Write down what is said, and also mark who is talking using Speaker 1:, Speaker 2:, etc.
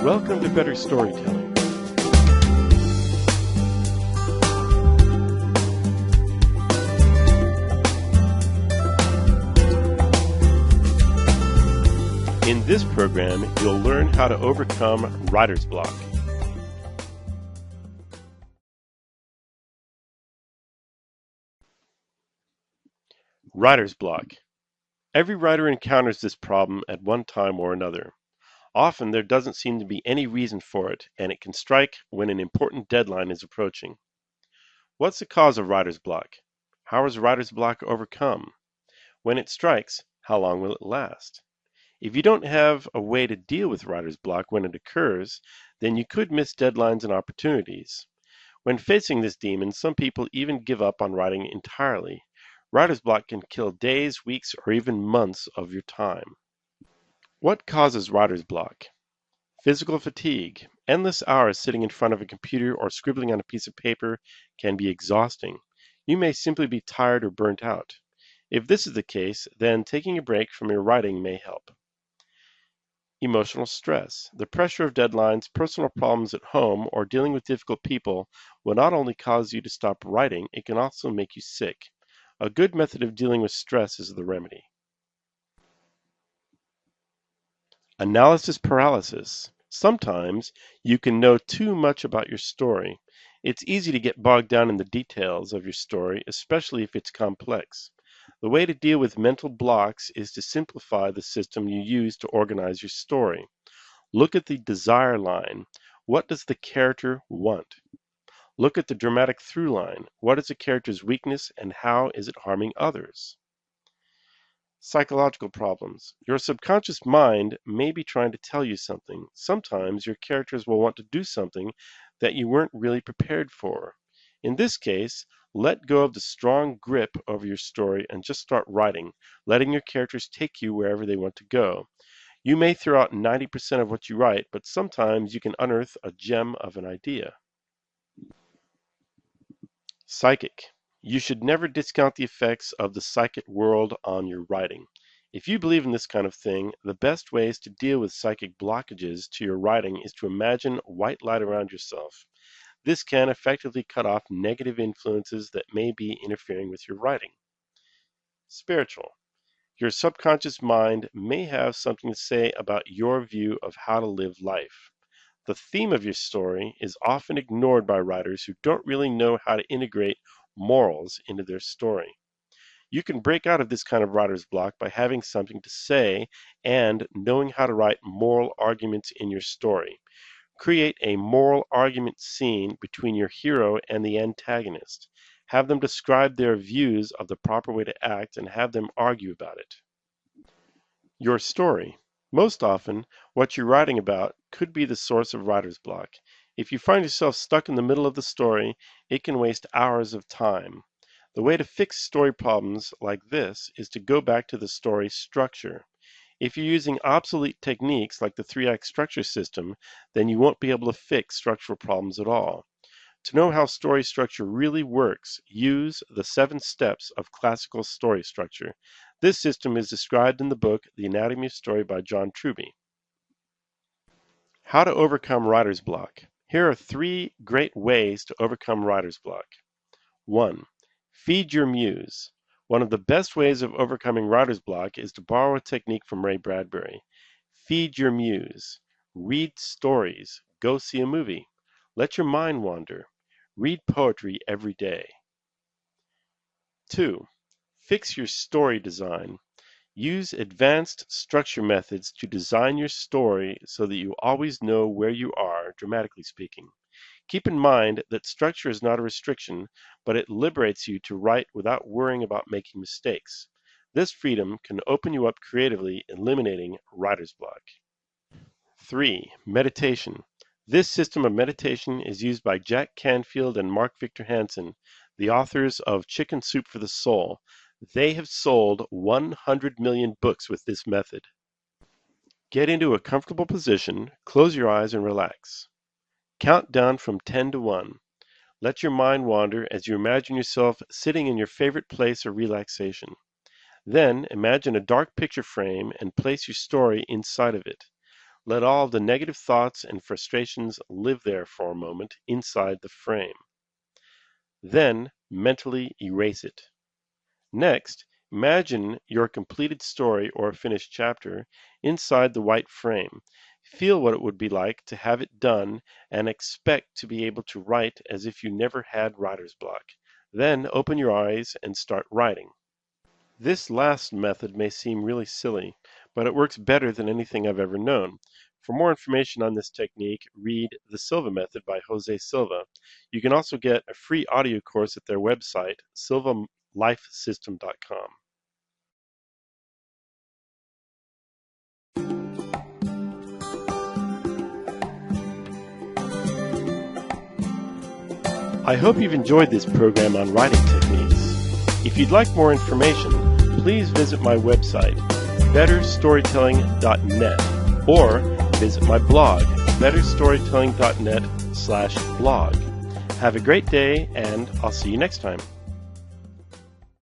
Speaker 1: Welcome to Better Storytelling. In this program, you'll learn how to overcome writer's block. Writer's block. Every writer encounters this problem at one time or another. Often there doesn't seem to be any reason for it, and it can strike when an important deadline is approaching. What's the cause of writer's block? How is writer's block overcome? When it strikes, how long will it last? If you don't have a way to deal with writer's block when it occurs, then you could miss deadlines and opportunities. When facing this demon, some people even give up on writing entirely. Writer's block can kill days, weeks, or even months of your time. What causes writer's block? Physical fatigue. Endless hours sitting in front of a computer or scribbling on a piece of paper can be exhausting. You may simply be tired or burnt out. If this is the case, then taking a break from your writing may help. Emotional stress. The pressure of deadlines, personal problems at home, or dealing with difficult people will not only cause you to stop writing, it can also make you sick. A good method of dealing with stress is the remedy. Analysis paralysis. Sometimes you can know too much about your story. It's easy to get bogged down in the details of your story, especially if it's complex. The way to deal with mental blocks is to simplify the system you use to organize your story. Look at the desire line. What does the character want? Look at the dramatic through line. What is the character's weakness and how is it harming others? Psychological problems. Your subconscious mind may be trying to tell you something. Sometimes your characters will want to do something that you weren't really prepared for. In this case, let go of the strong grip over your story and just start writing, letting your characters take you wherever they want to go. You may throw out 90% of what you write, but sometimes you can unearth a gem of an idea. Psychic. You should never discount the effects of the psychic world on your writing. If you believe in this kind of thing, the best ways to deal with psychic blockages to your writing is to imagine white light around yourself. This can effectively cut off negative influences that may be interfering with your writing. Spiritual. Your subconscious mind may have something to say about your view of how to live life. The theme of your story is often ignored by writers who don't really know how to integrate morals into their story. You can break out of this kind of writer's block by having something to say and knowing how to write moral arguments in your story. Create a moral argument scene between your hero and the antagonist. Have them describe their views of the proper way to act and have them argue about it. Your story. Most often, what you're writing about could be the source of writer's block. If you find yourself stuck in the middle of the story, it can waste hours of time. The way to fix story problems like this is to go back to the story structure. If you're using obsolete techniques like the 3-act structure system, then you won't be able to fix structural problems at all. To know how story structure really works, use the 7 steps of classical story structure. This system is described in the book The Anatomy of Story by Truby. How to overcome writer's block. Here are 3 great ways to overcome writer's block. 1. Feed your muse. One of the best ways of overcoming writer's block is to borrow a technique from Ray Bradbury. Feed your muse. Read stories. Go see a movie. Let your mind wander. Read poetry every day. 2. Fix your story design. Use advanced structure methods to design your story so that you always know where you are, dramatically speaking. Keep in mind that structure is not a restriction, but it liberates you to write without worrying about making mistakes. This freedom can open you up creatively, eliminating writer's block. 3. Meditation. This system of meditation is used by Jack Canfield and Mark Victor Hansen, the authors of Chicken Soup for the Soul. They have sold 100 million books with this method. Get into a comfortable position, close your eyes and relax. Count down from 10 to 1. Let your mind wander as you imagine yourself sitting in your favorite place of relaxation. Then imagine a dark picture frame and place your story inside of it. Let all of the negative thoughts and frustrations live there for a moment inside the frame. Then mentally erase it. Next, imagine your completed story or finished chapter inside the white frame. Feel what it would be like to have it done and expect to be able to write as if you never had writer's block. Then open your eyes and start writing. This last method may seem really silly, but it works better than anything I've ever known. For more information on this technique, read The Silva Method by Jose Silva. You can also get a free audio course at their website, silvalifesystem.com. I hope you've enjoyed this program on writing techniques. If you'd like more information, please visit my website, betterstorytelling.net, or visit my blog, betterstorytelling.net/blog. Have a great day, and I'll see you next time.